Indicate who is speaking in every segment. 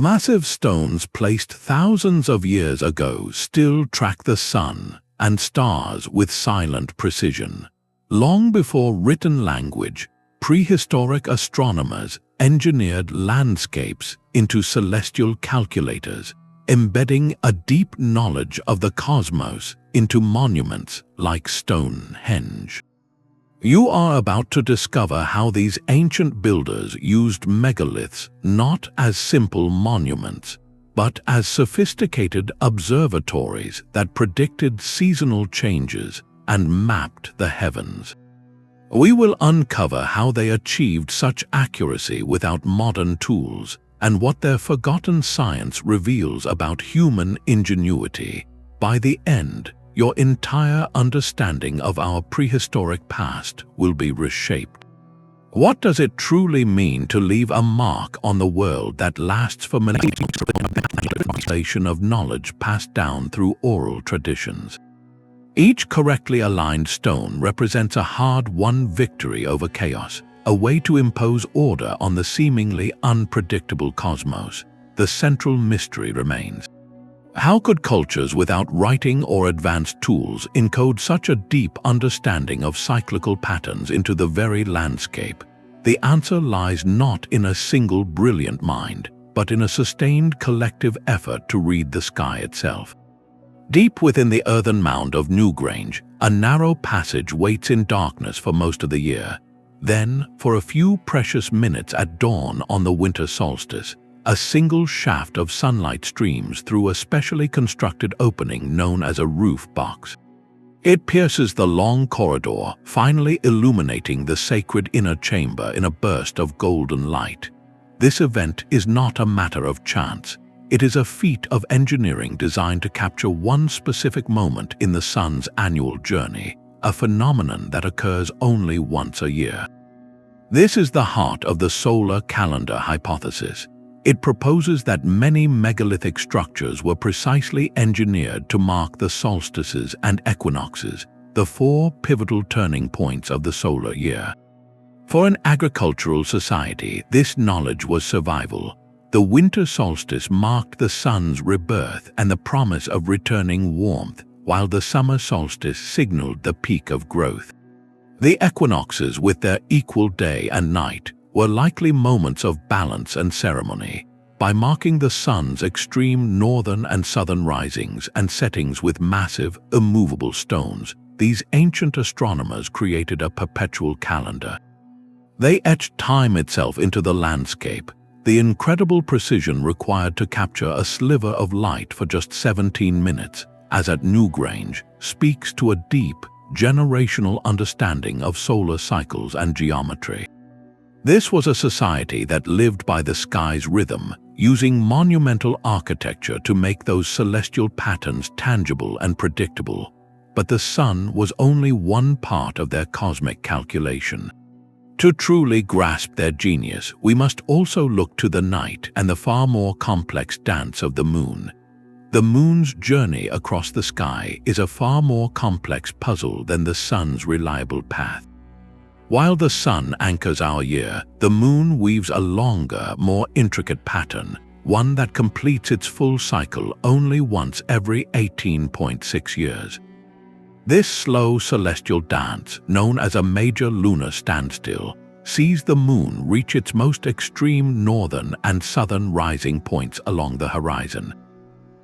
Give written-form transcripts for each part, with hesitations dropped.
Speaker 1: Massive stones placed thousands of years ago still track the sun and stars with silent precision. Long before written language, prehistoric astronomers engineered landscapes into celestial calculators, embedding a deep knowledge of the cosmos into monuments like Stonehenge. You are about to discover how these ancient builders used megaliths not as simple monuments, but as sophisticated observatories that predicted seasonal changes and mapped the heavens. We will uncover how they achieved such accuracy without modern tools and what their forgotten science reveals about human ingenuity. By the end, your entire understanding of our prehistoric past will be reshaped. What does it truly mean to leave a mark on the world that lasts for millennia? Of knowledge passed down through oral traditions. Each correctly aligned stone represents a hard-won victory over chaos, a way to impose order on the seemingly unpredictable cosmos. The central mystery remains. How could cultures without writing or advanced tools encode such a deep understanding of cyclical patterns into the very landscape? The answer lies not in a single brilliant mind, but in a sustained collective effort to read the sky itself. Deep within the earthen mound of Newgrange, a narrow passage waits in darkness for most of the year. Then, for a few precious minutes at dawn on the winter solstice, a single shaft of sunlight streams through a specially constructed opening known as a roof box. It pierces the long corridor, finally illuminating the sacred inner chamber in a burst of golden light. This event is not a matter of chance. It is a feat of engineering designed to capture one specific moment in the sun's annual journey, a phenomenon that occurs only once a year. This is the heart of the solar calendar hypothesis. It proposes that many megalithic structures were precisely engineered to mark the solstices and equinoxes, the four pivotal turning points of the solar year. For an agricultural society, this knowledge was survival. The winter solstice marked the sun's rebirth and the promise of returning warmth, while the summer solstice signaled the peak of growth. The equinoxes, with their equal day and night, were likely moments of balance and ceremony. By marking the sun's extreme northern and southern risings and settings with massive, immovable stones, these ancient astronomers created a perpetual calendar. They etched time itself into the landscape, the incredible precision required to capture a sliver of light for just 17 minutes, as at Newgrange, speaks to a deep, generational understanding of solar cycles and geometry. This was a society that lived by the sky's rhythm, using monumental architecture to make those celestial patterns tangible and predictable. But the sun was only one part of their cosmic calculation. To truly grasp their genius, we must also look to the night and the far more complex dance of the moon. The moon's journey across the sky is a far more complex puzzle than the sun's reliable path. While the sun anchors our year, the moon weaves a longer, more intricate pattern, one that completes its full cycle only once every 18.6 years. This slow celestial dance, known as a major lunar standstill, sees the moon reach its most extreme northern and southern rising points along the horizon.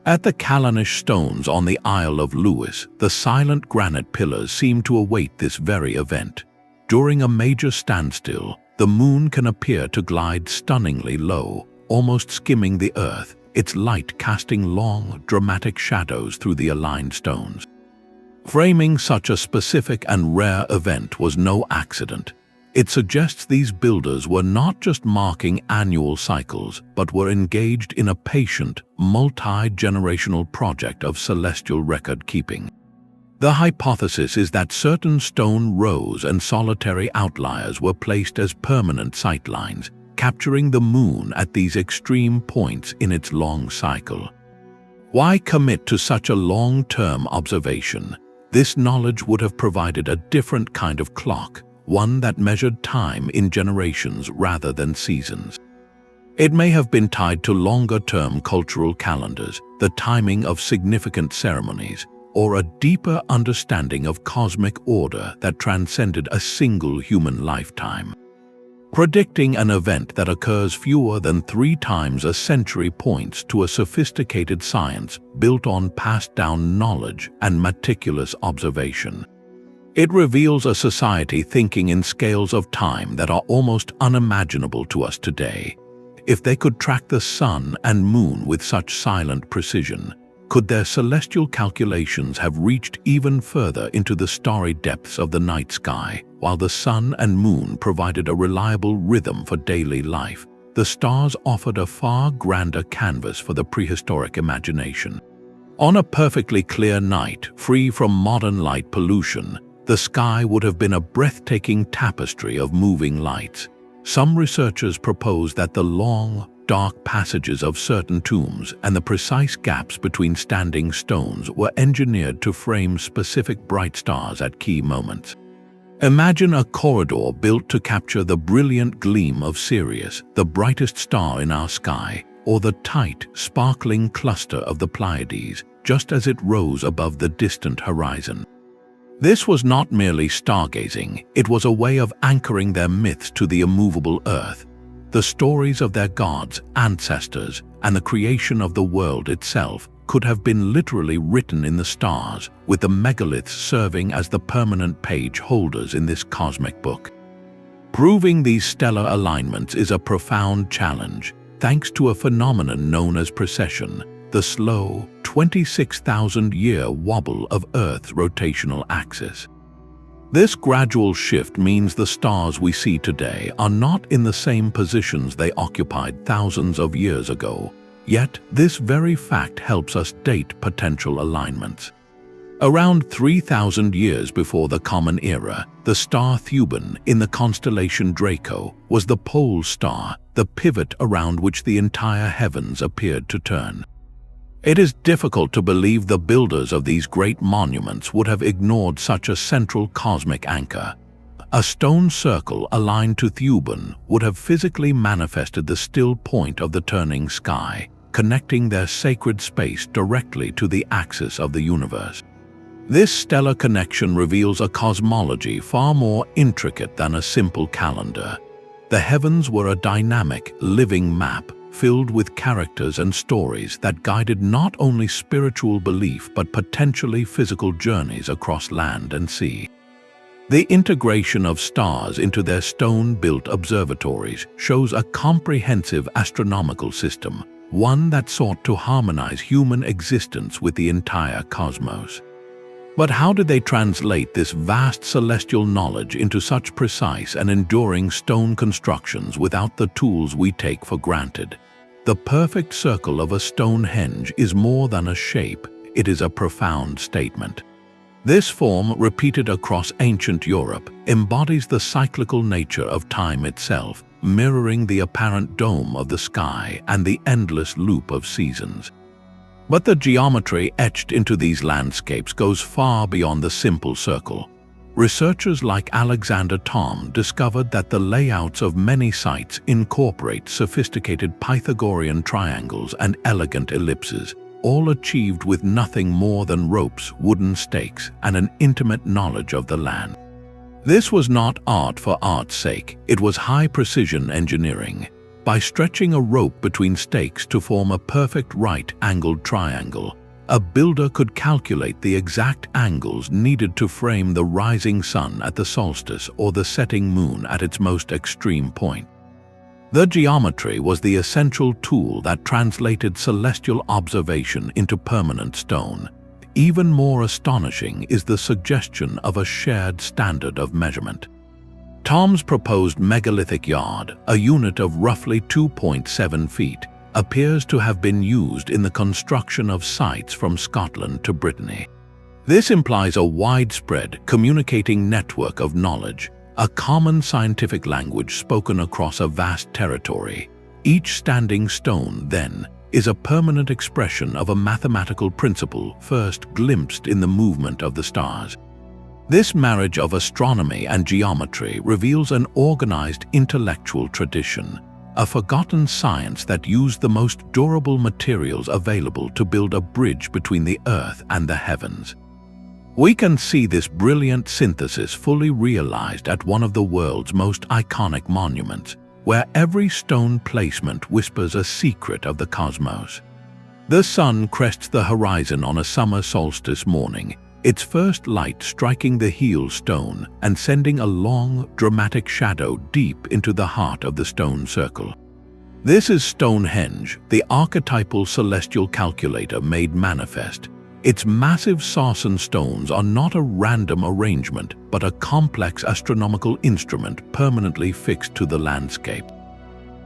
Speaker 1: At the Carnac stones on the Isle of Lewis, the silent granite pillars seem to await this very event. During a major standstill, the moon can appear to glide stunningly low, almost skimming the earth, its light casting long, dramatic shadows through the aligned stones. Framing such a specific and rare event was no accident. It suggests these builders were not just marking annual cycles, but were engaged in a patient, multi-generational project of celestial record-keeping. The hypothesis is that certain stone rows and solitary outliers were placed as permanent sightlines, capturing the moon at these extreme points in its long cycle. Why commit to such a long-term observation? This knowledge would have provided a different kind of clock, one that measured time in generations rather than seasons. It may have been tied to longer-term cultural calendars, the timing of significant ceremonies, or a deeper understanding of cosmic order that transcended a single human lifetime. Predicting an event that occurs fewer than 3 times a century points to a sophisticated science built on passed-down knowledge and meticulous observation. It reveals a society thinking in scales of time that are almost unimaginable to us today. If they could track the sun and moon with such silent precision, could their celestial calculations have reached even further into the starry depths of the night sky? While the sun and moon provided a reliable rhythm for daily life, the stars offered a far grander canvas for the prehistoric imagination. On a perfectly clear night, free from modern light pollution, the sky would have been a breathtaking tapestry of moving lights. Some researchers propose that the long, dark passages of certain tombs and the precise gaps between standing stones were engineered to frame specific bright stars at key moments. Imagine a corridor built to capture the brilliant gleam of Sirius, the brightest star in our sky, or the tight, sparkling cluster of the Pleiades, just as it rose above the distant horizon. This was not merely stargazing, it was a way of anchoring their myths to the immovable earth. The stories of their gods, ancestors, and the creation of the world itself could have been literally written in the stars, with the megaliths serving as the permanent page holders in this cosmic book. Proving these stellar alignments is a profound challenge, thanks to a phenomenon known as precession, the slow, 26,000-year wobble of Earth's rotational axis. This gradual shift means the stars we see today are not in the same positions they occupied thousands of years ago, yet this very fact helps us date potential alignments. Around 3,000 years before the Common Era, the star Thuban in the constellation Draco was the pole star, the pivot around which the entire heavens appeared to turn. It is difficult to believe the builders of these great monuments would have ignored such a central cosmic anchor. A stone circle aligned to Thuban would have physically manifested the still point of the turning sky, connecting their sacred space directly to the axis of the universe. This stellar connection reveals a cosmology far more intricate than a simple calendar. The heavens were a dynamic, living map, filled with characters and stories that guided not only spiritual belief but potentially physical journeys across land and sea. The integration of stars into their stone-built observatories shows a comprehensive astronomical system, one that sought to harmonize human existence with the entire cosmos. But how did they translate this vast celestial knowledge into such precise and enduring stone constructions without the tools we take for granted? The perfect circle of a Stonehenge is more than a shape, it is a profound statement. This form, repeated across ancient Europe, embodies the cyclical nature of time itself, mirroring the apparent dome of the sky and the endless loop of seasons. But the geometry etched into these landscapes goes far beyond the simple circle. Researchers like Alexander Thom discovered that the layouts of many sites incorporate sophisticated Pythagorean triangles and elegant ellipses, all achieved with nothing more than ropes, wooden stakes, and an intimate knowledge of the land. This was not art for art's sake, it was high-precision engineering. By stretching a rope between stakes to form a perfect right-angled triangle, a builder could calculate the exact angles needed to frame the rising sun at the solstice or the setting moon at its most extreme point. The geometry was the essential tool that translated celestial observation into permanent stone. Even more astonishing is the suggestion of a shared standard of measurement. Thom's proposed megalithic yard, a unit of roughly 2.7 feet, appears to have been used in the construction of sites from Scotland to Brittany. This implies a widespread communicating network of knowledge, a common scientific language spoken across a vast territory. Each standing stone, then, is a permanent expression of a mathematical principle first glimpsed in the movement of the stars. This marriage of astronomy and geometry reveals an organized intellectual tradition, a forgotten science that used the most durable materials available to build a bridge between the earth and the heavens. We can see this brilliant synthesis fully realized at one of the world's most iconic monuments, where every stone placement whispers a secret of the cosmos. The sun crests the horizon on a summer solstice morning, its first light striking the heel stone and sending a long, dramatic shadow deep into the heart of the stone circle. This is Stonehenge, the archetypal celestial calculator made manifest. Its massive sarsen stones are not a random arrangement, but a complex astronomical instrument permanently fixed to the landscape.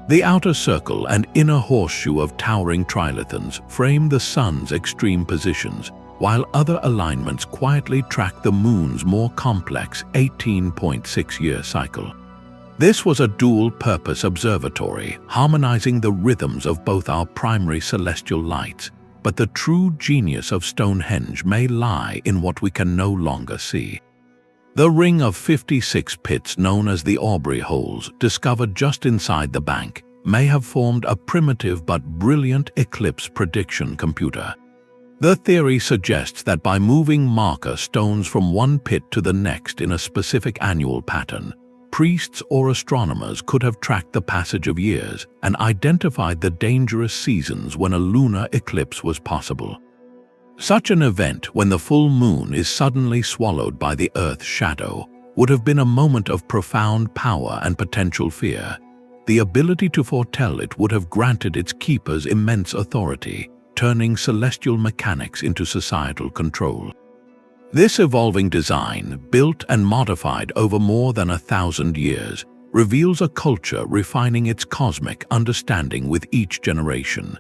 Speaker 1: The outer circle and inner horseshoe of towering trilithons frame the sun's extreme positions, while other alignments quietly track the moon's more complex 18.6-year cycle. This was a dual-purpose observatory, harmonizing the rhythms of both our primary celestial lights, but the true genius of Stonehenge may lie in what we can no longer see. The ring of 56 pits known as the Aubrey holes, discovered just inside the bank, may have formed a primitive but brilliant eclipse prediction computer. The theory suggests that by moving marker stones from one pit to the next in a specific annual pattern, priests or astronomers could have tracked the passage of years and identified the dangerous seasons when a lunar eclipse was possible. Such an event, when the full moon is suddenly swallowed by the Earth's shadow, would have been a moment of profound power and potential fear. The ability to foretell it would have granted its keepers immense authority, turning celestial mechanics into societal control. This evolving design, built and modified over more than 1,000 years, reveals a culture refining its cosmic understanding with each generation.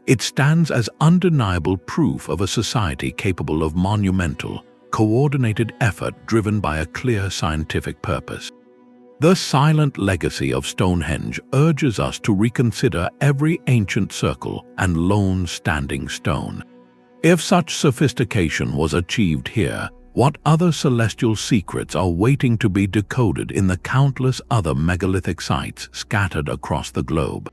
Speaker 1: It stands as undeniable proof of a society capable of monumental, coordinated effort driven by a clear scientific purpose. The silent legacy of Stonehenge urges us to reconsider every ancient circle and lone standing stone. If such sophistication was achieved here, what other celestial secrets are waiting to be decoded in the countless other megalithic sites scattered across the globe?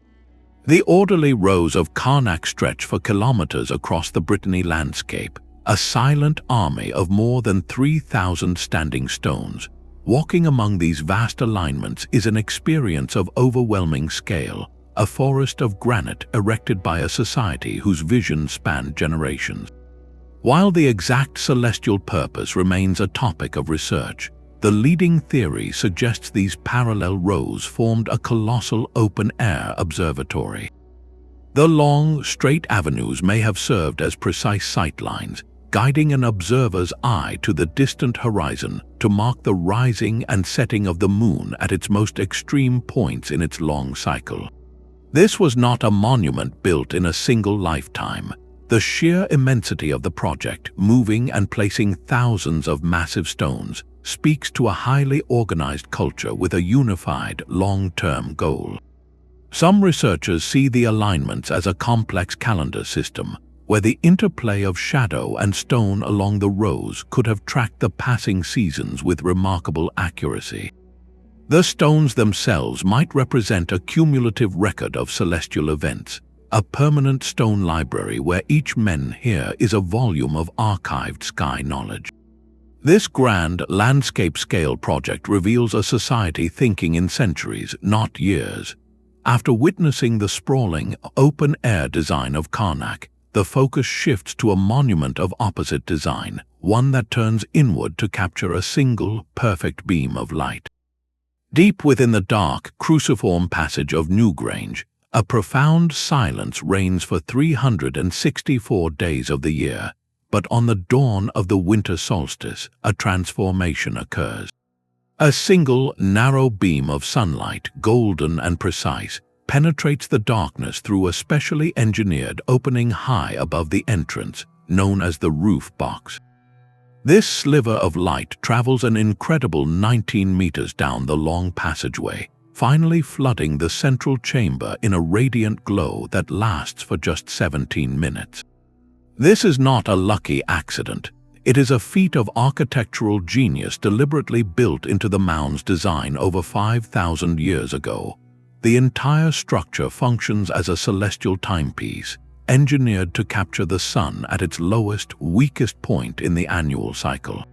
Speaker 1: The orderly rows of Carnac stretch for kilometers across the Brittany landscape, a silent army of more than 3,000 standing stones. Walking among these vast alignments is an experience of overwhelming scale, a forest of granite erected by a society whose vision spanned generations. While the exact celestial purpose remains a topic of research, the leading theory suggests these parallel rows formed a colossal open-air observatory. The long, straight avenues may have served as precise sightlines, guiding an observer's eye to the distant horizon to mark the rising and setting of the moon at its most extreme points in its long cycle. This was not a monument built in a single lifetime. The sheer immensity of the project, moving and placing thousands of massive stones, speaks to a highly organized culture with a unified, long-term goal. Some researchers see the alignments as a complex calendar system, where the interplay of shadow and stone along the rows could have tracked the passing seasons with remarkable accuracy. The stones themselves might represent a cumulative record of celestial events, a permanent stone library where each menhir is a volume of archived sky knowledge. This grand landscape-scale project reveals a society thinking in centuries, not years. After witnessing the sprawling, open-air design of Carnac, the focus shifts to a monument of opposite design, one that turns inward to capture a single, perfect beam of light. Deep within the dark, cruciform passage of Newgrange, a profound silence reigns for 364 days of the year, but on the dawn of the winter solstice, a transformation occurs. A single, narrow beam of sunlight, golden and precise, penetrates the darkness through a specially engineered opening high above the entrance, known as the roof box. This sliver of light travels an incredible 19 meters down the long passageway, finally flooding the central chamber in a radiant glow that lasts for just 17 minutes. This is not a lucky accident. It is a feat of architectural genius deliberately built into the mound's design over 5,000 years ago. The entire structure functions as a celestial timepiece, engineered to capture the sun at its lowest, weakest point in the annual cycle.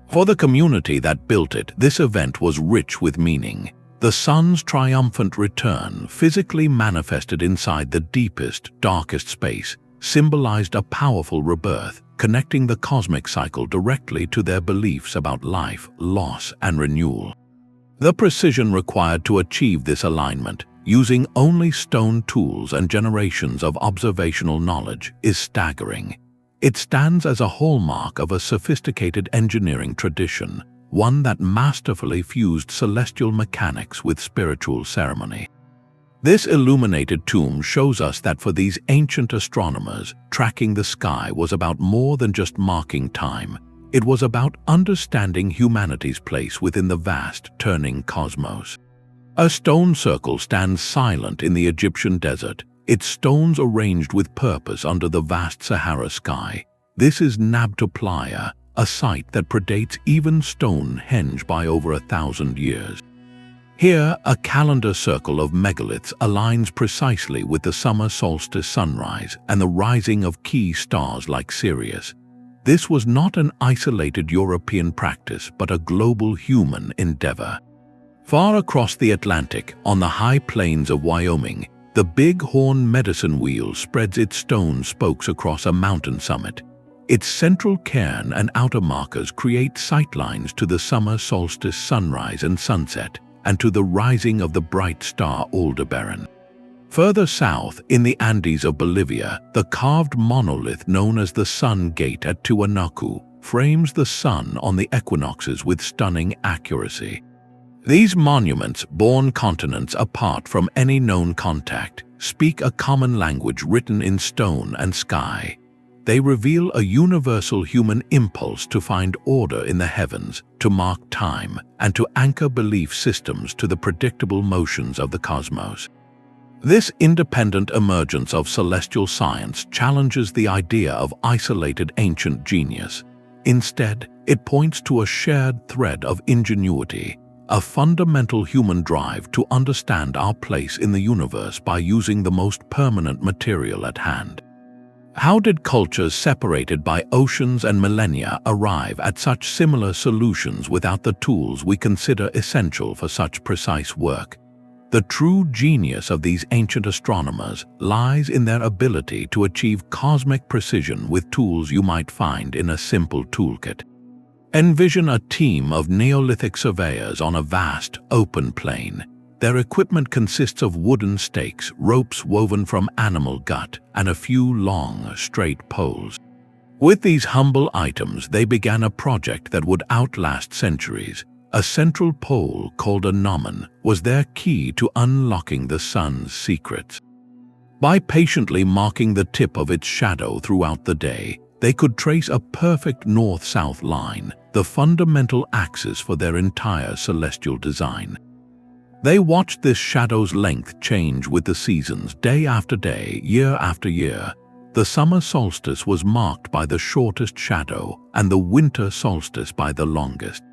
Speaker 1: For the community that built it, this event was rich with meaning. The sun's triumphant return, physically manifested inside the deepest, darkest space, symbolized a powerful rebirth, connecting the cosmic cycle directly to their beliefs about life, loss, and renewal. The precision required to achieve this alignment, using only stone tools and generations of observational knowledge, is staggering. It stands as a hallmark of a sophisticated engineering tradition, one that masterfully fused celestial mechanics with spiritual ceremony. This illuminated tomb shows us that for these ancient astronomers, tracking the sky was about more than just marking time. It was about understanding humanity's place within the vast, turning cosmos. A stone circle stands silent in the Egyptian desert, its stones arranged with purpose under the vast Sahara sky. This is Nabta Playa, a site that predates even Stonehenge by over 1,000 years. Here, a calendar circle of megaliths aligns precisely with the summer solstice sunrise and the rising of key stars like Sirius. This was not an isolated European practice, but a global human endeavor. Far across the Atlantic, on the high plains of Wyoming, the Big Horn medicine wheel spreads its stone spokes across a mountain summit. Its central cairn and outer markers create sightlines to the summer solstice sunrise and sunset, and to the rising of the bright star Aldebaran. Further south, in the Andes of Bolivia, the carved monolith known as the Sun Gate at Tiwanaku frames the sun on the equinoxes with stunning accuracy. These monuments, born continents apart from any known contact, speak a common language written in stone and sky. They reveal a universal human impulse to find order in the heavens, to mark time, and to anchor belief systems to the predictable motions of the cosmos. This independent emergence of celestial science challenges the idea of isolated ancient genius. Instead, it points to a shared thread of ingenuity, a fundamental human drive to understand our place in the universe by using the most permanent material at hand. How did cultures separated by oceans and millennia arrive at such similar solutions without the tools we consider essential for such precise work? The true genius of these ancient astronomers lies in their ability to achieve cosmic precision with tools you might find in a simple toolkit. Envision a team of Neolithic surveyors on a vast, open plain. Their equipment consists of wooden stakes, ropes woven from animal gut, and a few long, straight poles. With these humble items, they began a project that would outlast centuries. A central pole called a gnomon was their key to unlocking the sun's secrets. By patiently marking the tip of its shadow throughout the day, they could trace a perfect north-south line, the fundamental axis for their entire celestial design. They watched this shadow's length change with the seasons, day after day, year after year. The summer solstice was marked by the shortest shadow, and the winter solstice by the longest.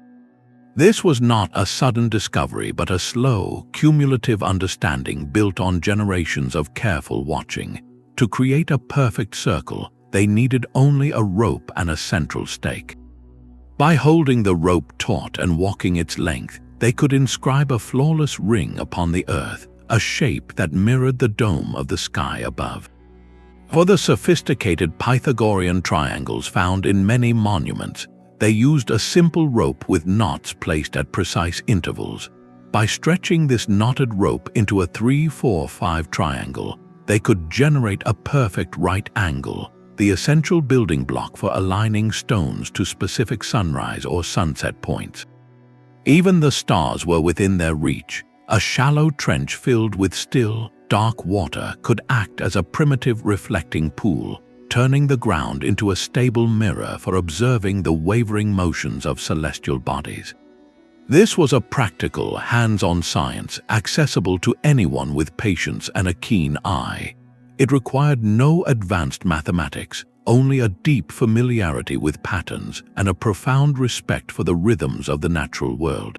Speaker 1: This was not a sudden discovery, but a slow, cumulative understanding built on generations of careful watching. To create a perfect circle, they needed only a rope and a central stake. By holding the rope taut and walking its length, they could inscribe a flawless ring upon the earth, a shape that mirrored the dome of the sky above. For the sophisticated Pythagorean triangles found in many monuments, they used a simple rope with knots placed at precise intervals. By stretching this knotted rope into a 3-4-5 triangle, they could generate a perfect right angle, the essential building block for aligning stones to specific sunrise or sunset points. Even the stars were within their reach. A shallow trench filled with still, dark water could act as a primitive reflecting pool, turning the ground into a stable mirror for observing the wavering motions of celestial bodies. This was a practical, hands-on science accessible to anyone with patience and a keen eye. It required no advanced mathematics, only a deep familiarity with patterns and a profound respect for the rhythms of the natural world.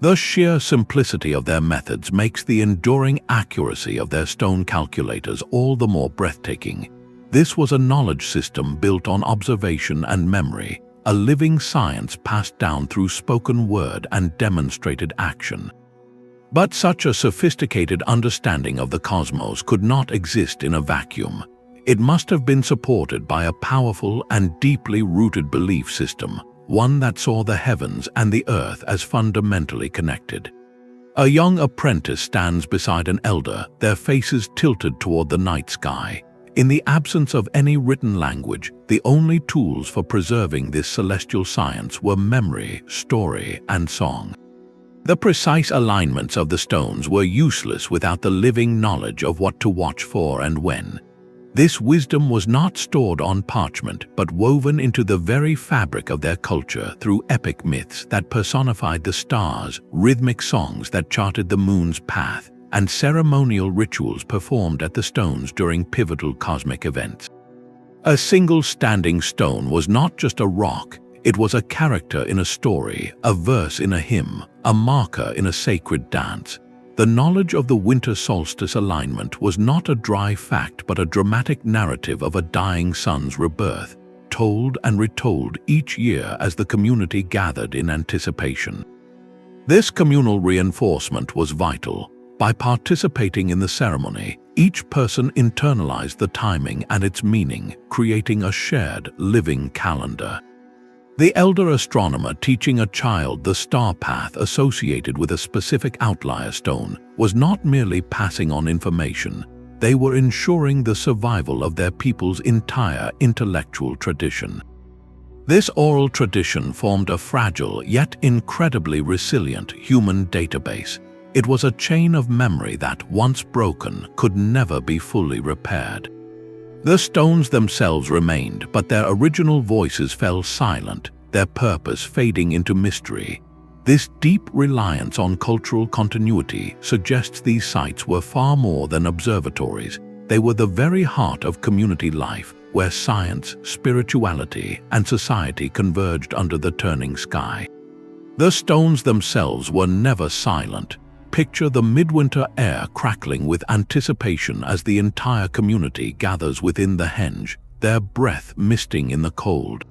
Speaker 1: The sheer simplicity of their methods makes the enduring accuracy of their stone calculators all the more breathtaking. This was a knowledge system built on observation and memory, a living science passed down through spoken word and demonstrated action. But such a sophisticated understanding of the cosmos could not exist in a vacuum. It must have been supported by a powerful and deeply rooted belief system, one that saw the heavens and the earth as fundamentally connected. A young apprentice stands beside an elder, their faces tilted toward the night sky. In the absence of any written language, the only tools for preserving this celestial science were memory, story, and song. The precise alignments of the stones were useless without the living knowledge of what to watch for and when. This wisdom was not stored on parchment, but woven into the very fabric of their culture through epic myths that personified the stars, rhythmic songs that charted the moon's path, and ceremonial rituals performed at the stones during pivotal cosmic events. A single standing stone was not just a rock, it was a character in a story, a verse in a hymn, a marker in a sacred dance. The knowledge of the winter solstice alignment was not a dry fact but a dramatic narrative of a dying sun's rebirth, told and retold each year as the community gathered in anticipation. This communal reinforcement was vital. By participating in the ceremony, each person internalized the timing and its meaning, creating a shared, living calendar. The elder astronomer teaching a child the star path associated with a specific outlier stone was not merely passing on information, they were ensuring the survival of their people's entire intellectual tradition. This oral tradition formed a fragile yet incredibly resilient human database. It was a chain of memory that, once broken, could never be fully repaired. The stones themselves remained, but their original voices fell silent, their purpose fading into mystery. This deep reliance on cultural continuity suggests these sites were far more than observatories. They were the very heart of community life, where science, spirituality, and society converged under the turning sky. The stones themselves were never silent. Picture the midwinter air crackling with anticipation as the entire community gathers within the henge, their breath misting in the cold.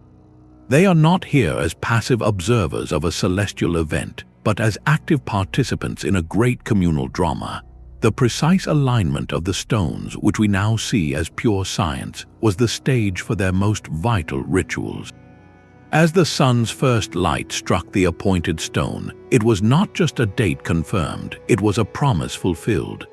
Speaker 1: They are not here as passive observers of a celestial event, but as active participants in a great communal drama. The precise alignment of the stones, which we now see as pure science, was the stage for their most vital rituals. As the sun's first light struck the appointed stone, it was not just a date confirmed, it was a promise fulfilled.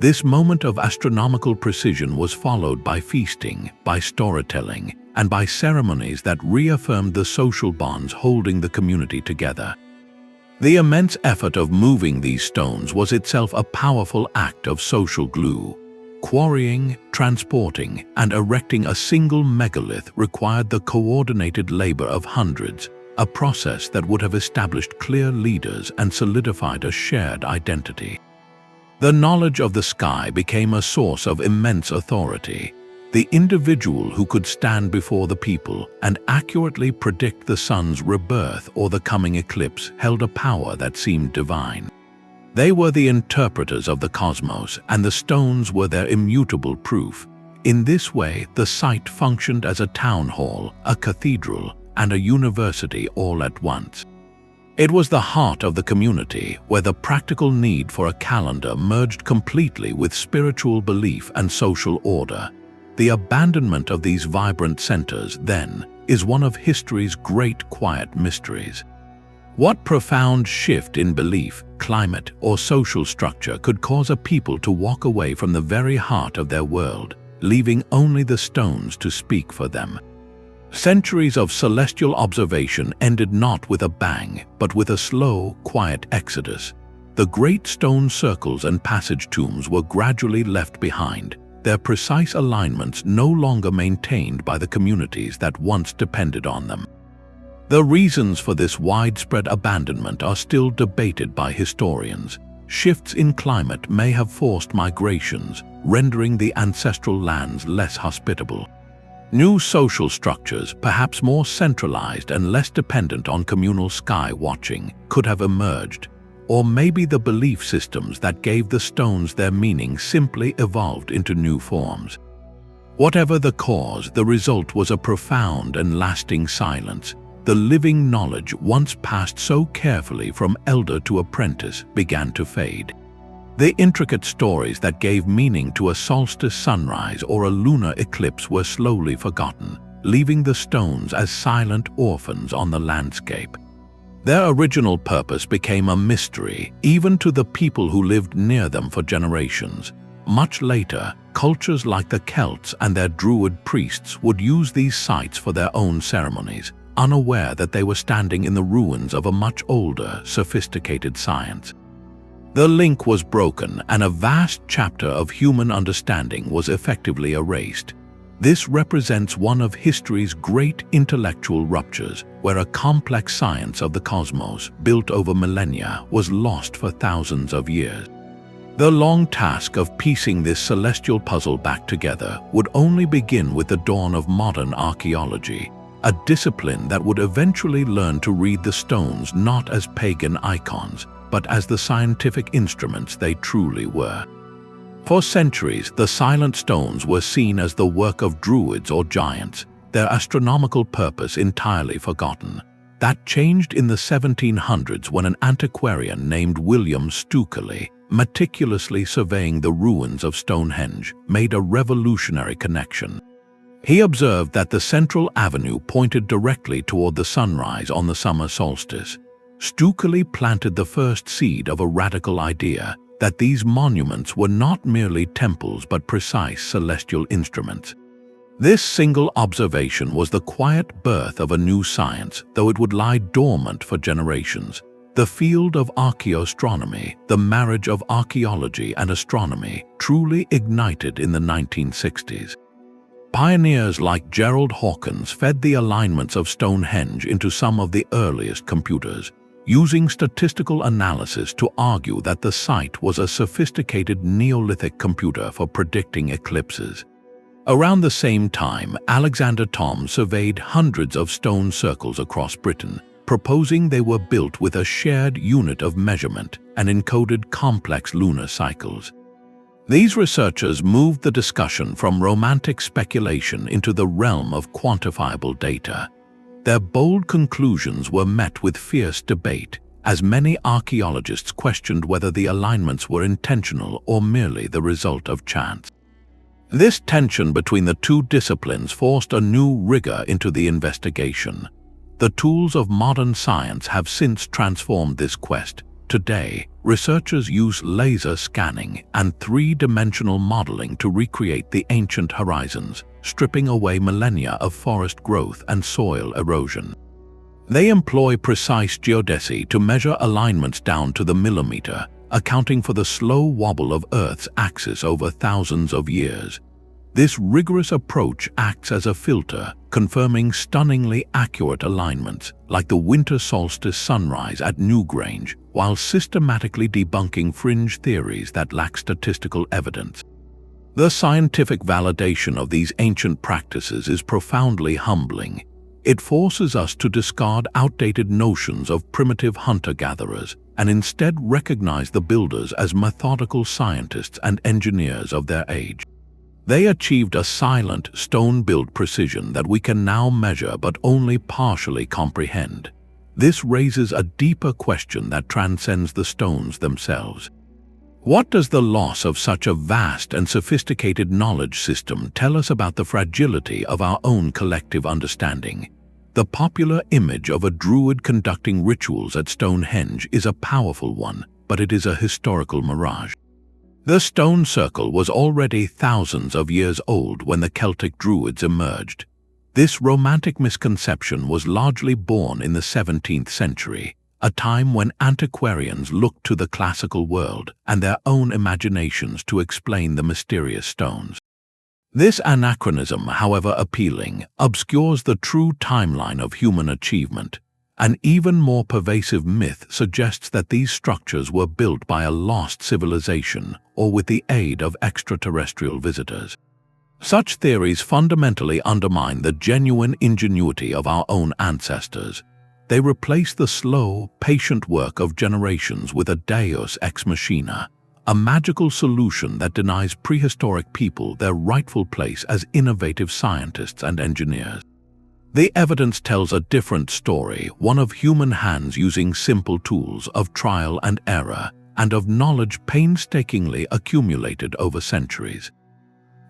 Speaker 1: This moment of astronomical precision was followed by feasting, by storytelling, and by ceremonies that reaffirmed the social bonds holding the community together. The immense effort of moving these stones was itself a powerful act of social glue. Quarrying, transporting, and erecting a single megalith required the coordinated labor of hundreds, a process that would have established clear leaders and solidified a shared identity. The knowledge of the sky became a source of immense authority. The individual who could stand before the people and accurately predict the sun's rebirth or the coming eclipse held a power that seemed divine. They were the interpreters of the cosmos, and the stones were their immutable proof. In this way, the site functioned as a town hall, a cathedral, and a university all at once. It was the heart of the community, where the practical need for a calendar merged completely with spiritual belief and social order. The abandonment of these vibrant centers, then, is one of history's great quiet mysteries. What profound shift in belief, climate, or social structure could cause a people to walk away from the very heart of their world, leaving only the stones to speak for them? Centuries of celestial observation ended not with a bang, but with a slow, quiet exodus. The great stone circles and passage tombs were gradually left behind, their precise alignments no longer maintained by the communities that once depended on them. The reasons for this widespread abandonment are still debated by historians. Shifts in climate may have forced migrations, rendering the ancestral lands less hospitable. New social structures, perhaps more centralized and less dependent on communal sky watching, could have emerged. Or maybe the belief systems that gave the stones their meaning simply evolved into new forms. Whatever the cause, the result was a profound and lasting silence. The living knowledge once passed so carefully from elder to apprentice began to fade. The intricate stories that gave meaning to a solstice sunrise or a lunar eclipse were slowly forgotten, leaving the stones as silent orphans on the landscape. Their original purpose became a mystery, even to the people who lived near them for generations. Much later, cultures like the Celts and their Druid priests would use these sites for their own ceremonies, unaware that they were standing in the ruins of a much older, sophisticated science. The link was broken, and a vast chapter of human understanding was effectively erased. This represents one of history's great intellectual ruptures, where a complex science of the cosmos, built over millennia, was lost for thousands of years. The long task of piecing this celestial puzzle back together would only begin with the dawn of modern archaeology, a discipline that would eventually learn to read the stones not as pagan icons, but as the scientific instruments they truly were. For centuries, the silent stones were seen as the work of druids or giants, their astronomical purpose entirely forgotten. That changed in the 1700s when an antiquarian named William Stukeley, meticulously surveying the ruins of Stonehenge, made a revolutionary connection. He observed that the central avenue pointed directly toward the sunrise on the summer solstice. Stukeley planted the first seed of a radical idea that these monuments were not merely temples but precise celestial instruments. This single observation was the quiet birth of a new science, though it would lie dormant for generations. The field of archaeoastronomy, the marriage of archaeology and astronomy, truly ignited in the 1960s. Pioneers like Gerald Hawkins fed the alignments of Stonehenge into some of the earliest computers, using statistical analysis to argue that the site was a sophisticated Neolithic computer for predicting eclipses. Around the same time, Alexander Thom surveyed hundreds of stone circles across Britain, proposing they were built with a shared unit of measurement and encoded complex lunar cycles. These researchers moved the discussion from romantic speculation into the realm of quantifiable data. Their bold conclusions were met with fierce debate, as many archaeologists questioned whether the alignments were intentional or merely the result of chance. This tension between the two disciplines forced a new rigor into the investigation. The tools of modern science have since transformed this quest. Today, researchers use laser scanning and three-dimensional modeling to recreate the ancient horizons, stripping away millennia of forest growth and soil erosion. They employ precise geodesy to measure alignments down to the millimeter, accounting for the slow wobble of Earth's axis over thousands of years. This rigorous approach acts as a filter, confirming stunningly accurate alignments, like the winter solstice sunrise at Newgrange, while systematically debunking fringe theories that lack statistical evidence. The scientific validation of these ancient practices is profoundly humbling. It forces us to discard outdated notions of primitive hunter-gatherers and instead recognize the builders as methodical scientists and engineers of their age. They achieved a silent, stone-built precision that we can now measure but only partially comprehend. This raises a deeper question that transcends the stones themselves. What does the loss of such a vast and sophisticated knowledge system tell us about the fragility of our own collective understanding? The popular image of a druid conducting rituals at Stonehenge is a powerful one, but it is a historical mirage. The stone circle was already thousands of years old when the Celtic Druids emerged. This romantic misconception was largely born in the 17th century, a time when antiquarians looked to the classical world and their own imaginations to explain the mysterious stones. This anachronism, however appealing, obscures the true timeline of human achievement. An even more pervasive myth suggests that these structures were built by a lost civilization or with the aid of extraterrestrial visitors. Such theories fundamentally undermine the genuine ingenuity of our own ancestors. They replace the slow, patient work of generations with a deus ex machina, a magical solution that denies prehistoric people their rightful place as innovative scientists and engineers. The evidence tells a different story, one of human hands using simple tools, of trial and error, and of knowledge painstakingly accumulated over centuries.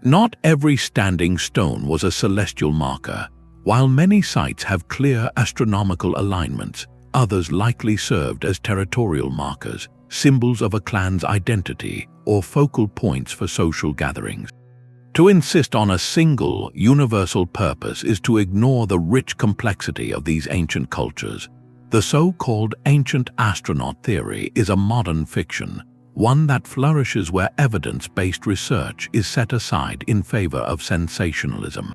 Speaker 1: Not every standing stone was a celestial marker. While many sites have clear astronomical alignments, others likely served as territorial markers, symbols of a clan's identity, or focal points for social gatherings. To insist on a single, universal purpose is to ignore the rich complexity of these ancient cultures. The so-called ancient astronaut theory is a modern fiction, one that flourishes where evidence-based research is set aside in favor of sensationalism.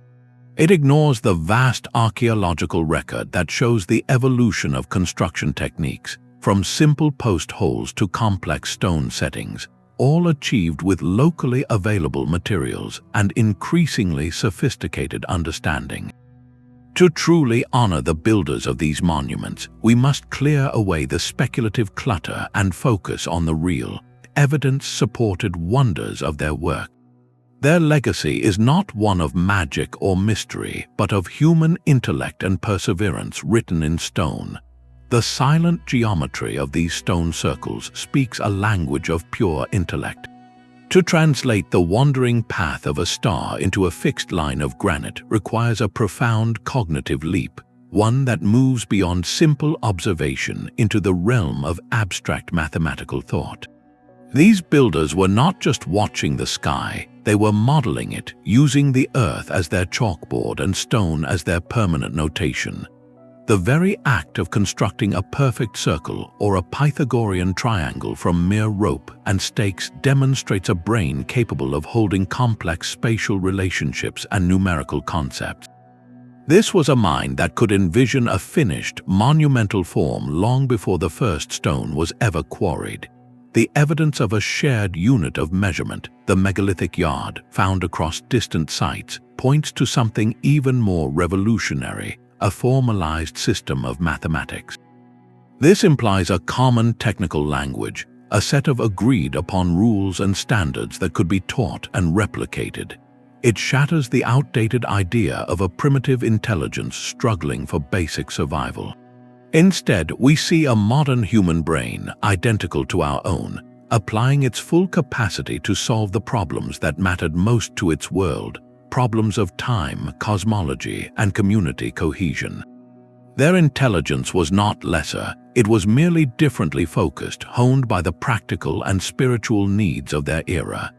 Speaker 1: It ignores the vast archaeological record that shows the evolution of construction techniques, from simple post holes to complex stone settings, all achieved with locally available materials and increasingly sophisticated understanding. To truly honor the builders of these monuments, we must clear away the speculative clutter and focus on the real, evidence-supported wonders of their work. Their legacy is not one of magic or mystery, but of human intellect and perseverance written in stone. The silent geometry of these stone circles speaks a language of pure intellect. To translate the wandering path of a star into a fixed line of granite requires a profound cognitive leap, one that moves beyond simple observation into the realm of abstract mathematical thought. These builders were not just watching the sky, they were modeling it, using the earth as their chalkboard and stone as their permanent notation. The very act of constructing a perfect circle or a Pythagorean triangle from mere rope and stakes demonstrates a brain capable of holding complex spatial relationships and numerical concepts. This was a mind that could envision a finished, monumental form long before the first stone was ever quarried. The evidence of a shared unit of measurement, the megalithic yard, found across distant sites, points to something even more revolutionary: a formalized system of mathematics. This implies a common technical language, a set of agreed-upon rules and standards that could be taught and replicated. It shatters the outdated idea of a primitive intelligence struggling for basic survival. Instead, we see a modern human brain, identical to our own, applying its full capacity to solve the problems that mattered most to its world: problems of time, cosmology, and community cohesion. Their intelligence was not lesser, it was merely differently focused, honed by the practical and spiritual needs of their era.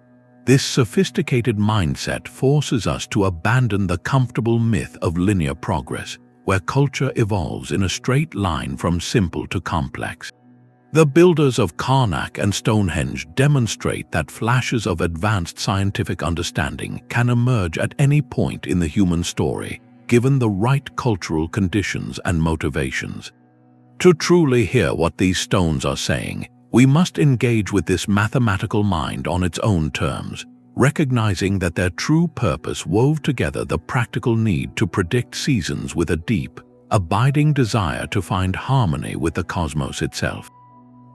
Speaker 1: This sophisticated mindset forces us to abandon the comfortable myth of linear progress, where culture evolves in a straight line from simple to complex. The builders of Carnac and Stonehenge demonstrate that flashes of advanced scientific understanding can emerge at any point in the human story, given the right cultural conditions and motivations. To truly hear what these stones are saying, we must engage with this mathematical mind on its own terms, recognizing that their true purpose wove together the practical need to predict seasons with a deep, abiding desire to find harmony with the cosmos itself.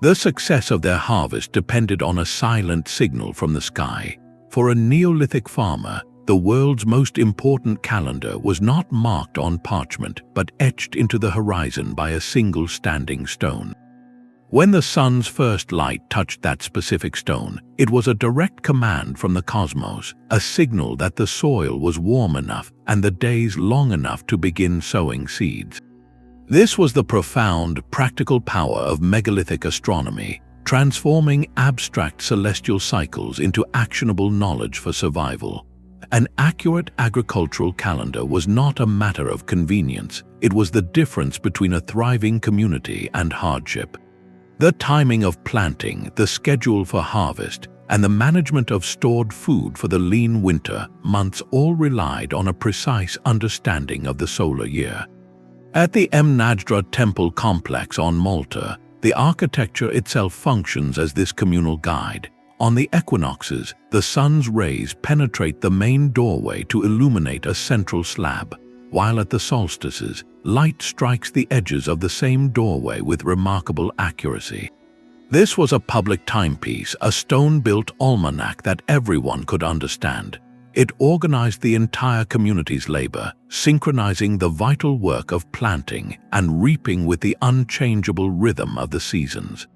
Speaker 1: The success of their harvest depended on a silent signal from the sky. For a Neolithic farmer, the world's most important calendar was not marked on parchment but etched into the horizon by a single standing stone. When the sun's first light touched that specific stone, it was a direct command from the cosmos, a signal that the soil was warm enough and the days long enough to begin sowing seeds. This was the profound, practical power of megalithic astronomy, transforming abstract celestial cycles into actionable knowledge for survival. An accurate agricultural calendar was not a matter of convenience, it was the difference between a thriving community and hardship. The timing of planting, the schedule for harvest, and the management of stored food for the lean winter months all relied on a precise understanding of the solar year. At the Mnajdra temple complex on Malta, the architecture itself functions as this communal guide. On the equinoxes, the sun's rays penetrate the main doorway to illuminate a central slab, while at the solstices, light strikes the edges of the same doorway with remarkable accuracy. This was a public timepiece, a stone-built almanac that everyone could understand. It organized the entire community's labor, synchronizing the vital work of planting and reaping with the unchangeable rhythm of the seasons.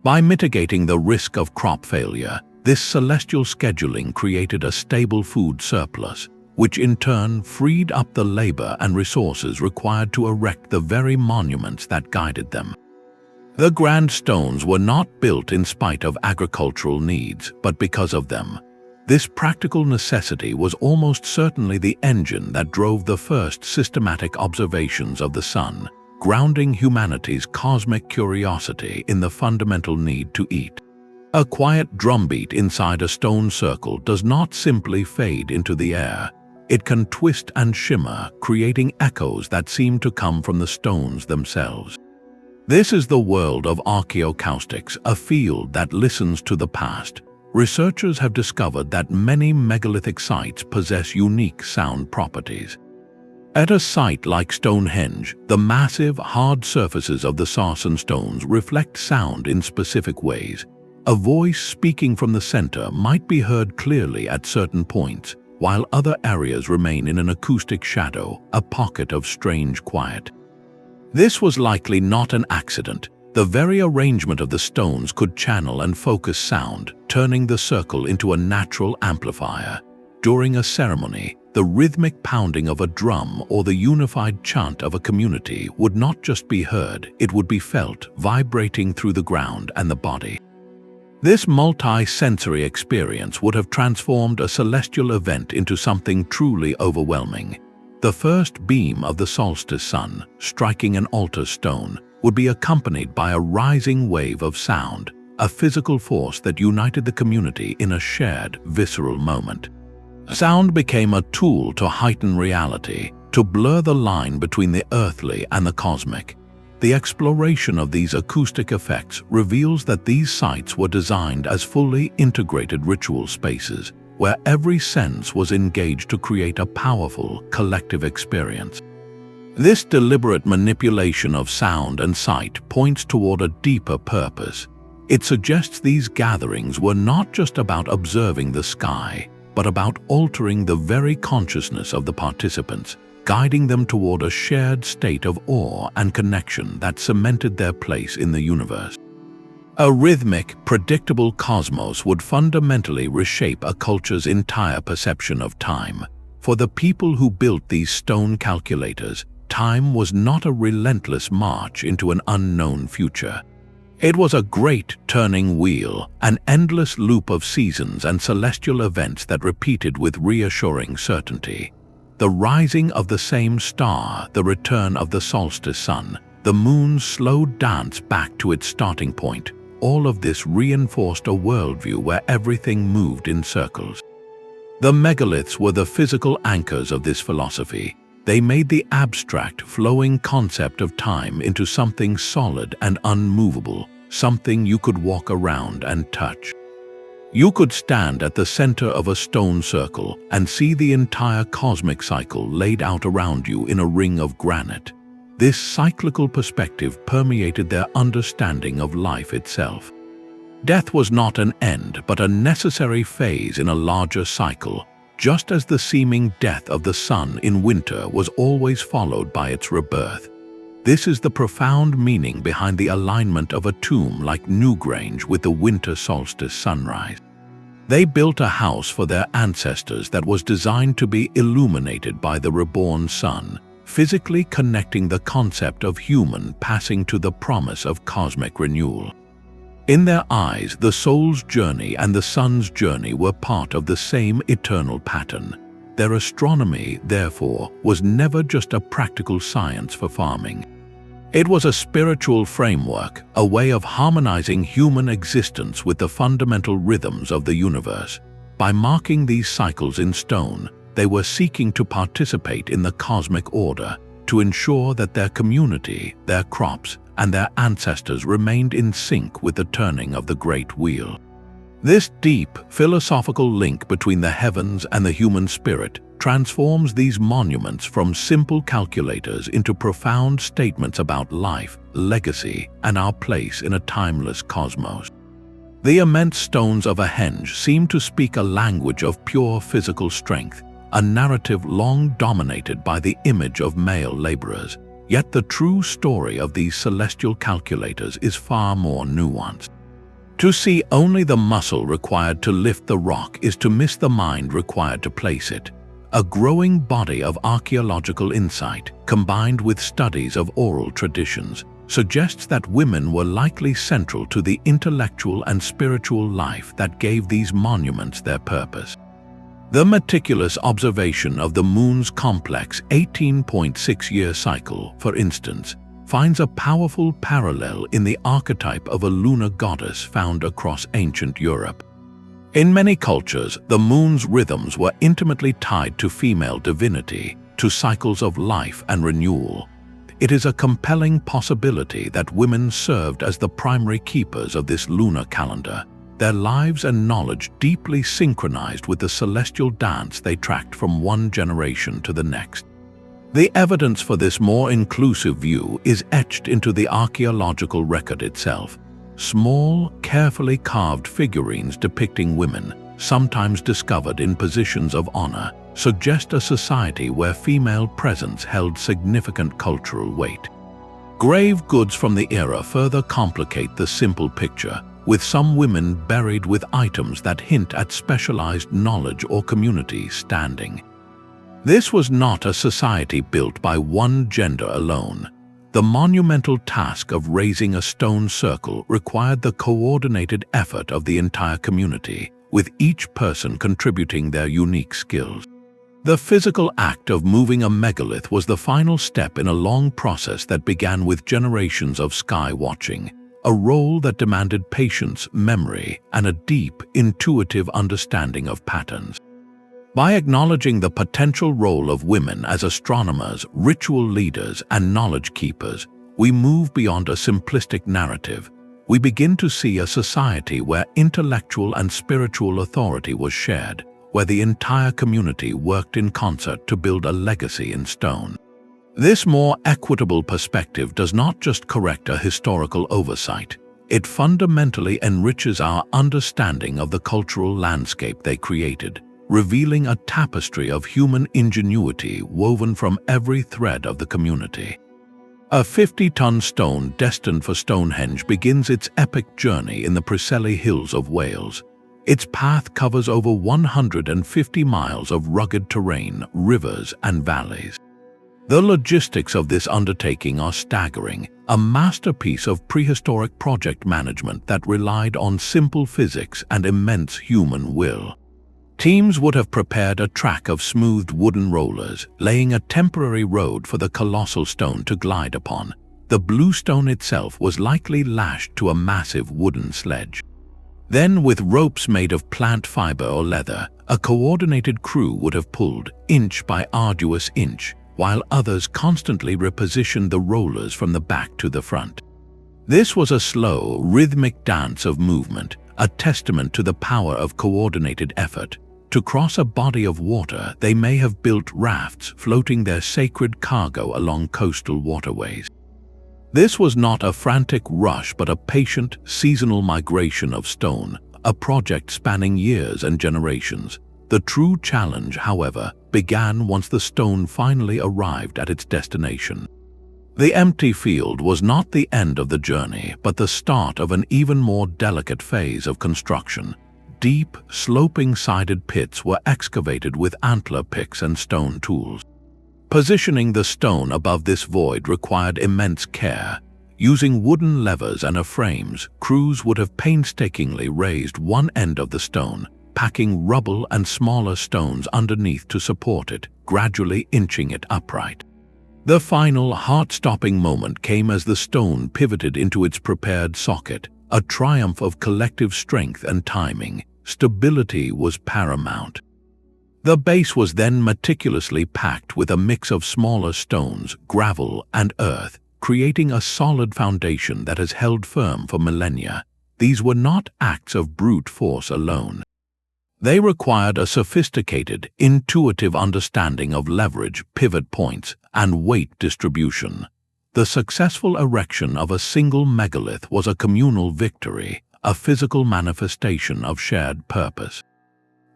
Speaker 1: By mitigating the risk of crop failure, this celestial scheduling created a stable food surplus, which in turn freed up the labor and resources required to erect the very monuments that guided them. The grand stones were not built in spite of agricultural needs, but because of them. This practical necessity was almost certainly the engine that drove the first systematic observations of the sun, grounding humanity's cosmic curiosity in the fundamental need to eat. A quiet drumbeat inside a stone circle does not simply fade into the air. It can twist and shimmer, creating echoes that seem to come from the stones themselves. This is the world of archaeoacoustics, a field that listens to the past. Researchers have discovered that many megalithic sites possess unique sound properties. At a site like Stonehenge, the massive, hard surfaces of the sarsen stones reflect sound in specific ways. A voice speaking from the center might be heard clearly at certain points, while other areas remain in an acoustic shadow, a pocket of strange quiet. This was likely not an accident. The very arrangement of the stones could channel and focus sound, turning the circle into a natural amplifier. During a ceremony, the rhythmic pounding of a drum or the unified chant of a community would not just be heard, it would be felt, vibrating through the ground and the body. This multi-sensory experience would have transformed a celestial event into something truly overwhelming. The first beam of the solstice sun, striking an altar stone, would be accompanied by a rising wave of sound, a physical force that united the community in a shared, visceral moment. Sound became a tool to heighten reality, to blur the line between the earthly and the cosmic. The exploration of these acoustic effects reveals that these sites were designed as fully integrated ritual spaces, where every sense was engaged to create a powerful, collective experience. This deliberate manipulation of sound and sight points toward a deeper purpose. It suggests these gatherings were not just about observing the sky, but about altering the very consciousness of the participants, guiding them toward a shared state of awe and connection that cemented their place in the universe. A rhythmic, predictable cosmos would fundamentally reshape a culture's entire perception of time. For the people who built these stone calculators, time was not a relentless march into an unknown future. It was a great turning wheel, an endless loop of seasons and celestial events that repeated with reassuring certainty. The rising of the same star, the return of the solstice sun, the moon's slow dance back to its starting point, all of this reinforced a worldview where everything moved in circles. The megaliths were the physical anchors of this philosophy. They made the abstract, flowing concept of time into something solid and unmovable, something you could walk around and touch. You could stand at the center of a stone circle and see the entire cosmic cycle laid out around you in a ring of granite. This cyclical perspective permeated their understanding of life itself. Death was not an end, but a necessary phase in a larger cycle, just as the seeming death of the sun in winter was always followed by its rebirth. This is the profound meaning behind the alignment of a tomb like Newgrange with the winter solstice sunrise. They built a house for their ancestors that was designed to be illuminated by the reborn sun, physically connecting the concept of human passing to the promise of cosmic renewal. In their eyes, the soul's journey and the sun's journey were part of the same eternal pattern. Their astronomy, therefore, was never just a practical science for farming. It was a spiritual framework, a way of harmonizing human existence with the fundamental rhythms of the universe. By marking these cycles in stone, they were seeking to participate in the cosmic order, to ensure that their community, their crops, and their ancestors remained in sync with the turning of the great wheel. This deep, philosophical link between the heavens and the human spirit transforms these monuments from simple calculators into profound statements about life, legacy, and our place in a timeless cosmos. The immense stones of Stonehenge seem to speak a language of pure physical strength, a narrative long dominated by the image of male laborers. Yet the true story of these celestial calculators is far more nuanced. To see only the muscle required to lift the rock is to miss the mind required to place it. A growing body of archaeological insight, combined with studies of oral traditions, suggests that women were likely central to the intellectual and spiritual life that gave these monuments their purpose. The meticulous observation of the Moon's complex 18.6-year cycle, for instance, finds a powerful parallel in the archetype of a lunar goddess found across ancient Europe. In many cultures, the Moon's rhythms were intimately tied to female divinity, to cycles of life and renewal. It is a compelling possibility that women served as the primary keepers of this lunar calendar, their lives and knowledge deeply synchronized with the celestial dance they tracked from one generation to the next. The evidence for this more inclusive view is etched into the archaeological record itself. Small, carefully carved figurines depicting women, sometimes discovered in positions of honor, suggest a society where female presence held significant cultural weight. Grave goods from the era further complicate the simple picture, with some women buried with items that hint at specialized knowledge or community standing. This was not a society built by one gender alone. The monumental task of raising a stone circle required the coordinated effort of the entire community, with each person contributing their unique skills. The physical act of moving a megalith was the final step in a long process that began with generations of skywatching, a role that demanded patience, memory, and a deep, intuitive understanding of patterns. By acknowledging the potential role of women as astronomers, ritual leaders, and knowledge keepers, we move beyond a simplistic narrative. We begin to see a society where intellectual and spiritual authority was shared, where the entire community worked in concert to build a legacy in stone. This more equitable perspective does not just correct a historical oversight, it fundamentally enriches our understanding of the cultural landscape they created, revealing a tapestry of human ingenuity woven from every thread of the community. A 50-ton stone destined for Stonehenge begins its epic journey in the Precession hills of Wales. Its path covers over 150 miles of rugged terrain, rivers, and valleys. The logistics of this undertaking are staggering, a masterpiece of prehistoric project management that relied on simple physics and immense human will. Teams would have prepared a track of smoothed wooden rollers, laying a temporary road for the colossal stone to glide upon. The blue stone itself was likely lashed to a massive wooden sledge. Then, with ropes made of plant fiber or leather, a coordinated crew would have pulled, inch by arduous inch, while others constantly repositioned the rollers from the back to the front. This was a slow, rhythmic dance of movement, a testament to the power of coordinated effort. To cross a body of water, they may have built rafts floating their sacred cargo along coastal waterways. This was not a frantic rush but a patient, seasonal migration of stone, a project spanning years and generations. The true challenge, however, began once the stone finally arrived at its destination. The empty field was not the end of the journey, but the start of an even more delicate phase of construction. Deep, sloping-sided pits were excavated with antler picks and stone tools. Positioning the stone above this void required immense care. Using wooden levers and frames, crews would have painstakingly raised one end of the stone, packing rubble and smaller stones underneath to support it, gradually inching it upright. The final, heart-stopping moment came as the stone pivoted into its prepared socket, a triumph of collective strength and timing. Stability was paramount. The base was then meticulously packed with a mix of smaller stones, gravel, and earth, creating a solid foundation that has held firm for millennia. these were not acts of brute force alone. They required a sophisticated, intuitive understanding of leverage, pivot points, and weight distribution. The successful erection of a single megalith was a communal victory, a physical manifestation of shared purpose.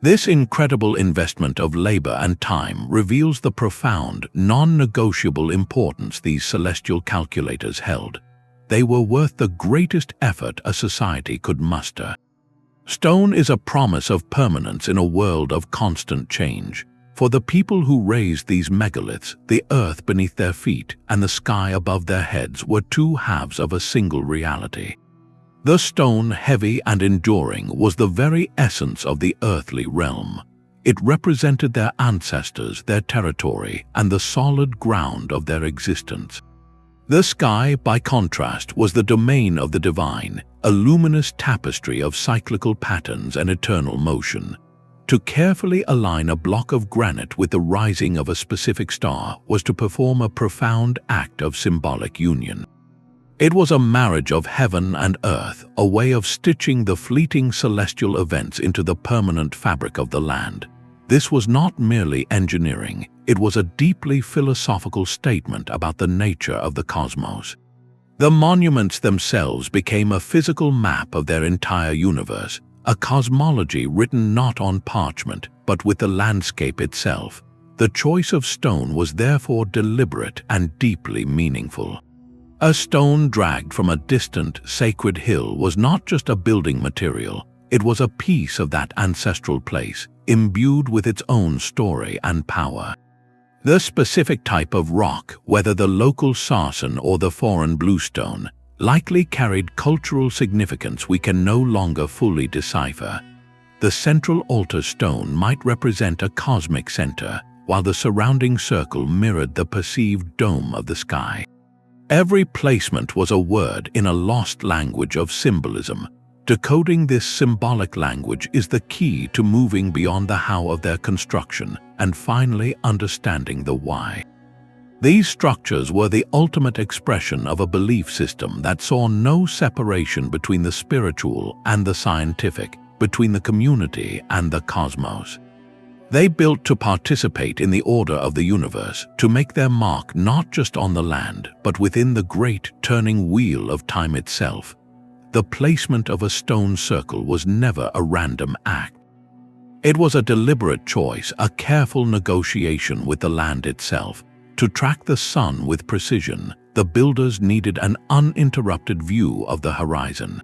Speaker 1: This incredible investment of labor and time reveals the profound, non-negotiable importance these celestial calculators held. They were worth the greatest effort a society could muster. Stone is a promise of permanence in a world of constant change. For the people who raised these megaliths, the earth beneath their feet and the sky above their heads were two halves of a single reality. The stone, heavy and enduring, was the very essence of the earthly realm. It represented their ancestors, their territory, and the solid ground of their existence. The sky, by contrast, was the domain of the divine, a luminous tapestry of cyclical patterns and eternal motion. To carefully align a block of granite with the rising of a specific star was to perform a profound act of symbolic union. It was a marriage of heaven and earth, a way of stitching the fleeting celestial events into the permanent fabric of the land. This was not merely engineering, it was a deeply philosophical statement about the nature of the cosmos. The monuments themselves became a physical map of their entire universe, a cosmology written not on parchment, but with the landscape itself. The choice of stone was therefore deliberate and deeply meaningful. A stone dragged from a distant, sacred hill was not just a building material, it was a piece of that ancestral place, imbued with its own story and power. The specific type of rock, whether the local sarsen or the foreign bluestone, likely carried cultural significance we can no longer fully decipher. The central altar stone might represent a cosmic center, while the surrounding circle mirrored the perceived dome of the sky. Every placement was a word in a lost language of symbolism. Decoding this symbolic language is the key to moving beyond the how of their construction and finally understanding the why. These structures were the ultimate expression of a belief system that saw no separation between the spiritual and the scientific, between the community and the cosmos. They built to participate in the order of the universe, to make their mark not just on the land, but within the great turning wheel of time itself. The placement of a stone circle was never a random act. It was a deliberate choice, a careful negotiation with the land itself. To track the sun with precision, the builders needed an uninterrupted view of the horizon.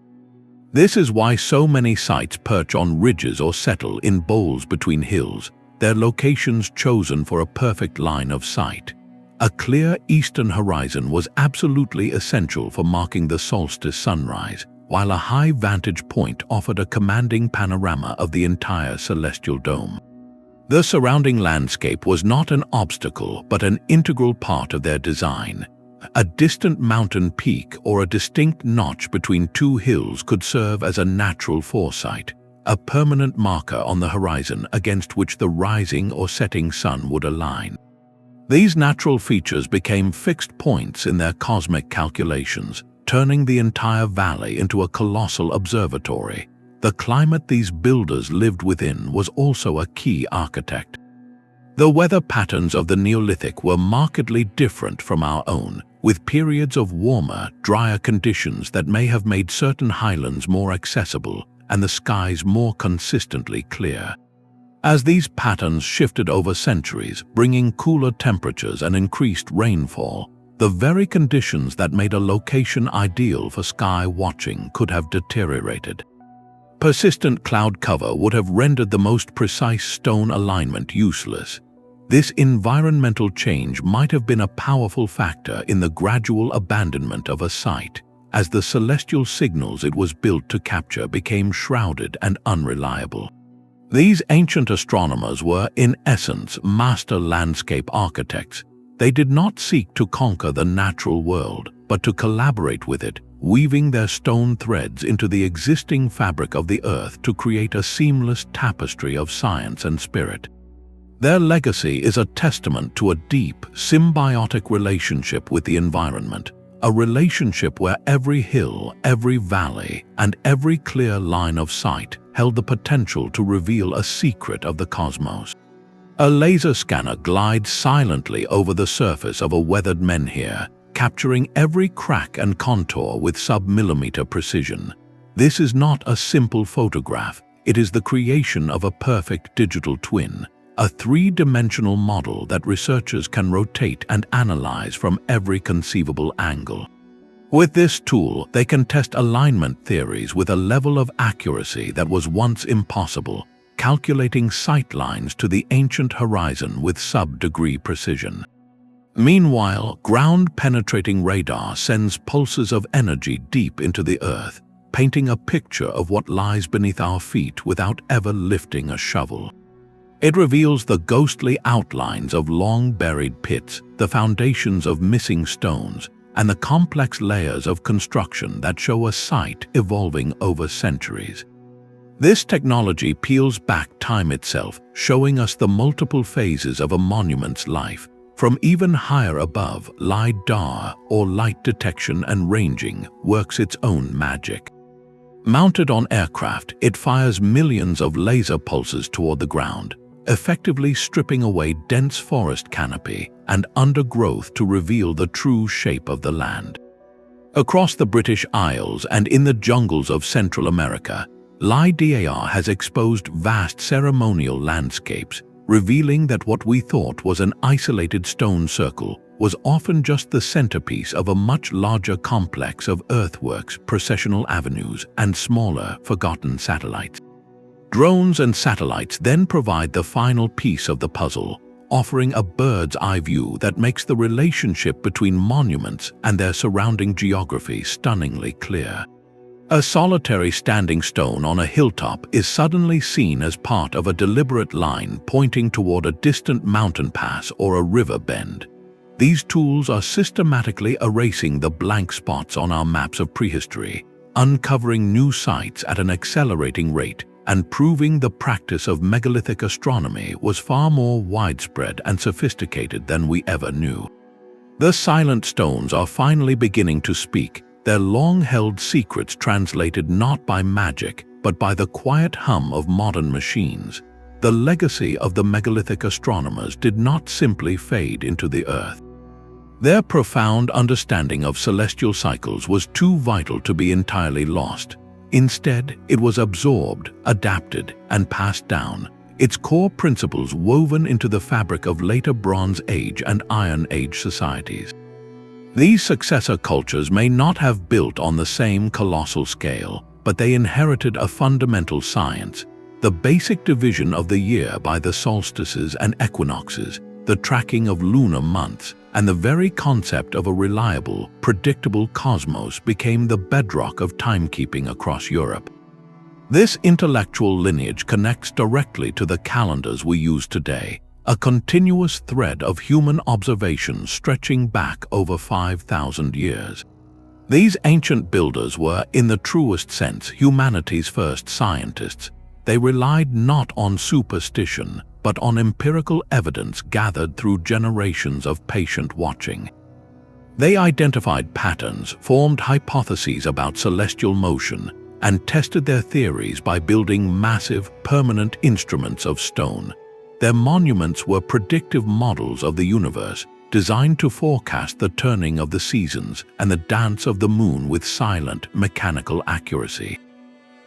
Speaker 1: This is why so many sites perch on ridges or settle in bowls between hills, their locations chosen for a perfect line of sight. A clear eastern horizon was absolutely essential for marking the solstice sunrise, while a high vantage point offered a commanding panorama of the entire celestial dome. The surrounding landscape was not an obstacle but an integral part of their design. A distant mountain peak or a distinct notch between two hills could serve as a natural foresight, a permanent marker on the horizon against which the rising or setting sun would align. These natural features became fixed points in their cosmic calculations, turning the entire valley into a colossal observatory. The climate these builders lived within was also a key architect. The weather patterns of the Neolithic were markedly different from our own, with periods of warmer, drier conditions that may have made certain highlands more accessible and the skies more consistently clear. As these patterns shifted over centuries, bringing cooler temperatures and increased rainfall, the very conditions that made a location ideal for sky watching could have deteriorated. Persistent cloud cover would have rendered the most precise stone alignment useless. This environmental change might have been a powerful factor in the gradual abandonment of a site, as the celestial signals it was built to capture became shrouded and unreliable. These ancient astronomers were, in essence, master landscape architects. They did not seek to conquer the natural world, but to collaborate with it, weaving their stone threads into the existing fabric of the earth to create a seamless tapestry of science and spirit. Their legacy is a testament to a deep, symbiotic relationship with the environment, a relationship where every hill, every valley, and every clear line of sight held the potential to reveal a secret of the cosmos. A laser scanner glides silently over the surface of a weathered menhir, capturing every crack and contour with sub-millimeter precision. This is not a simple photograph, it is the creation of a perfect digital twin, a three-dimensional model that researchers can rotate and analyze from every conceivable angle. With this tool, they can test alignment theories with a level of accuracy that was once impossible, calculating sightlines to the ancient horizon with sub-degree precision. Meanwhile, ground-penetrating radar sends pulses of energy deep into the Earth, painting a picture of what lies beneath our feet without ever lifting a shovel. It reveals the ghostly outlines of long-buried pits, the foundations of missing stones, and the complex layers of construction that show a site evolving over centuries. This technology peels back time itself, showing us the multiple phases of a monument's life. From even higher above, LiDAR, or light detection and ranging, works its own magic. Mounted on aircraft, it fires millions of laser pulses toward the ground, effectively stripping away dense forest canopy and undergrowth to reveal the true shape of the land. Across the British Isles and in the jungles of Central America, LiDAR has exposed vast ceremonial landscapes, revealing that what we thought was an isolated stone circle was often just the centerpiece of a much larger complex of earthworks, processional avenues, and smaller, forgotten satellites. Drones and satellites then provide the final piece of the puzzle, offering a bird's-eye view that makes the relationship between monuments and their surrounding geography stunningly clear. A solitary standing stone on a hilltop is suddenly seen as part of a deliberate line pointing toward a distant mountain pass or a river bend. These tools are systematically erasing the blank spots on our maps of prehistory, uncovering new sites at an accelerating rate, and proving the practice of megalithic astronomy was far more widespread and sophisticated than we ever knew. The silent stones are finally beginning to speak, their long-held secrets translated not by magic, but by the quiet hum of modern machines. The legacy of the megalithic astronomers did not simply fade into the earth. Their profound understanding of celestial cycles was too vital to be entirely lost. Instead, it was absorbed, adapted, and passed down, its core principles woven into the fabric of later Bronze Age and Iron Age societies. These successor cultures may not have built on the same colossal scale, but they inherited a fundamental science, the basic division of the year by the solstices and equinoxes, the tracking of lunar months, and the very concept of a reliable, predictable cosmos became the bedrock of timekeeping across Europe. This intellectual lineage connects directly to the calendars we use today, a continuous thread of human observation stretching back over 5,000 years. These ancient builders were, in the truest sense, humanity's first scientists. They relied not on superstition, but on empirical evidence gathered through generations of patient watching. They identified patterns, formed hypotheses about celestial motion, and tested their theories by building massive, permanent instruments of stone. Their monuments were predictive models of the universe, designed to forecast the turning of the seasons and the dance of the moon with silent, mechanical accuracy.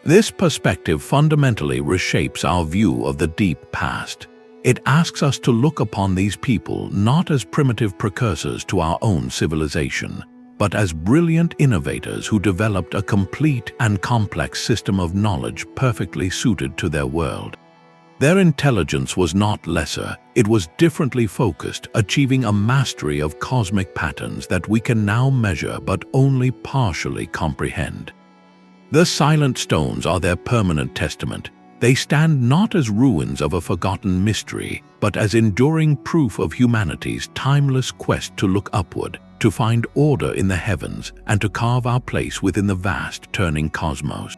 Speaker 1: This perspective fundamentally reshapes our view of the deep past. It asks us to look upon these people not as primitive precursors to our own civilization, but as brilliant innovators who developed a complete and complex system of knowledge perfectly suited to their world. Their intelligence was not lesser, it was differently focused, achieving a mastery of cosmic patterns that we can now measure but only partially comprehend. The silent stones are their permanent testament. They stand not as ruins of a forgotten mystery, but as enduring proof of humanity's timeless quest to look upward, to find order in the heavens, and to carve our place within the vast, turning cosmos.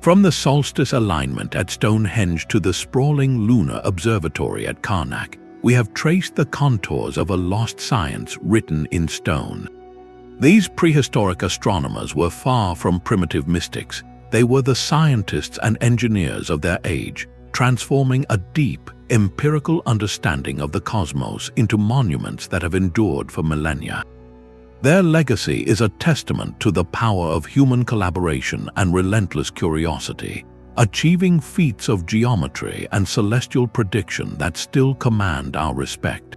Speaker 1: From the solstice alignment at Stonehenge to the sprawling lunar observatory at Carnac, we have traced the contours of a lost science written in stone. These prehistoric astronomers were far from primitive mystics. They were the scientists and engineers of their age, transforming a deep, empirical understanding of the cosmos into monuments that have endured for millennia. Their legacy is a testament to the power of human collaboration and relentless curiosity, achieving feats of geometry and celestial prediction that still command our respect.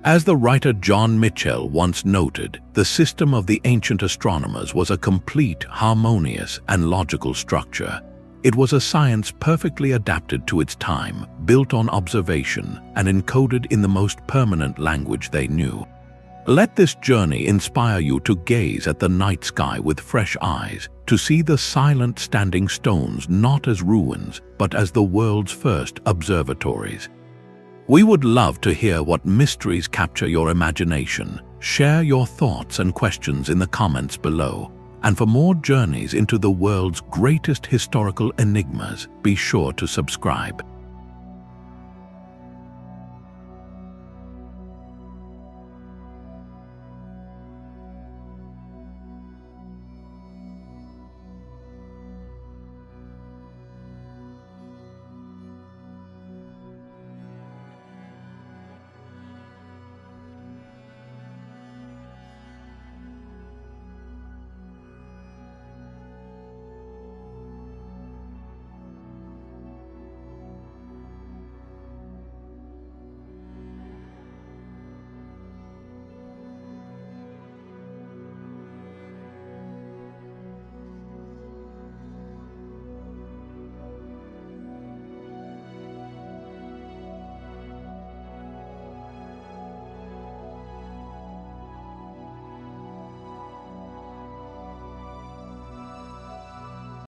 Speaker 1: As the writer John Mitchell once noted, the system of the ancient astronomers was a complete, harmonious, and logical structure. It was a science perfectly adapted to its time, built on observation, and encoded in the most permanent language they knew. Let this journey inspire you to gaze at the night sky with fresh eyes, to see the silent standing stones not as ruins, but as the world's first observatories. We would love to hear what mysteries capture your imagination. Share your thoughts and questions in the comments below. And for more journeys into the world's greatest historical enigmas, be sure to subscribe.